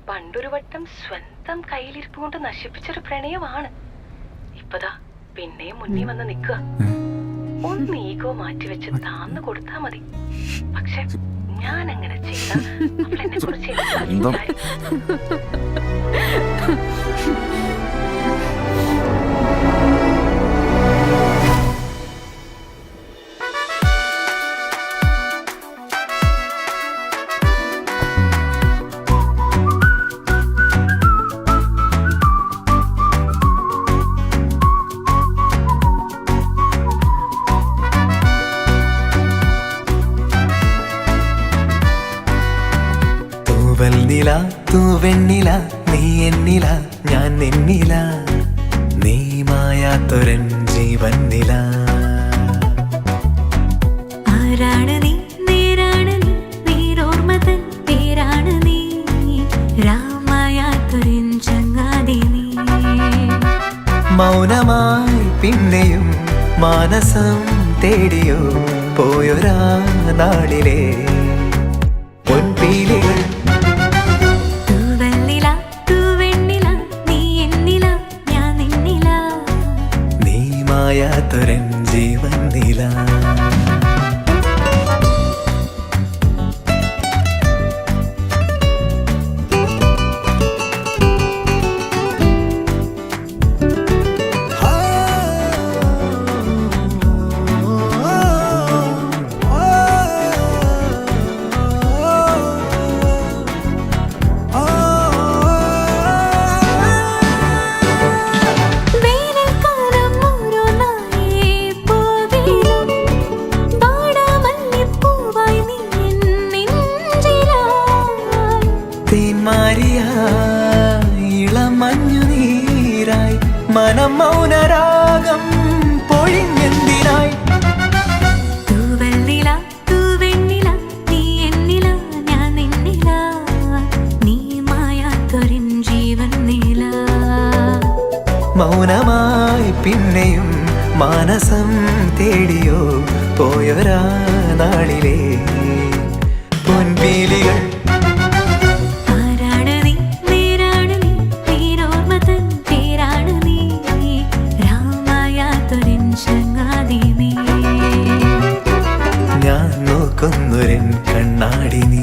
പണ്ടൊരു വട്ടം സ്വന്തം കയ്യിലിരിപ്പ് കൊണ്ട് നശിപ്പിച്ചൊരു പ്രണയമാണ്. ഇപ്പതാ പിന്നെയും മുന്നിൽ വന്ന് നിൽക്കുക. ഒന്ന് ഈഗോ മാറ്റിവെച്ച് താന്നു കൊടുത്താ മതി. പക്ഷെ ഞാൻ അങ്ങനെ ചെയ്ത അവൾ എന്നെ കുറിച്ച് വെണ്ണില തൂ വെണ്ണില നീ എന്നില ഞാൻ നിന്നില നീ മായാത്തൊരൻ ജീവന്നില. ആരാണ് നീ നേരാണ് നീ നീരോർമ്മതൻ പേരാണ് നീ രാമായാത്തൊരൻ ചങ്ങാതി നീ. മൗനമായി പിന്നെയും മാനസം തേടിയോ പോയൊരാ നാളിലെ പൊൻപീലികൾ. മായാത്തൊരൻ ജീവന്നില. ഇളമഞ്ഞു നീരായി മനം മൗനരാഗം പൊഴിഞ്ഞെന്തിനായി. തൂവെണ്ണില തൂവെണ്ണില നീ എന്നില ഞാൻ നിന്നില നീ മായാത്തൊരൻ ജീവന്നില. മൗനമായി പിന്നെയും മാനസം തേടിയോ പോയൊരാ നാളിലെ പൊൻപീലികൾ. ഞാൻ നോക്കുന്നൊരൻ കണ്ണാടി നീ.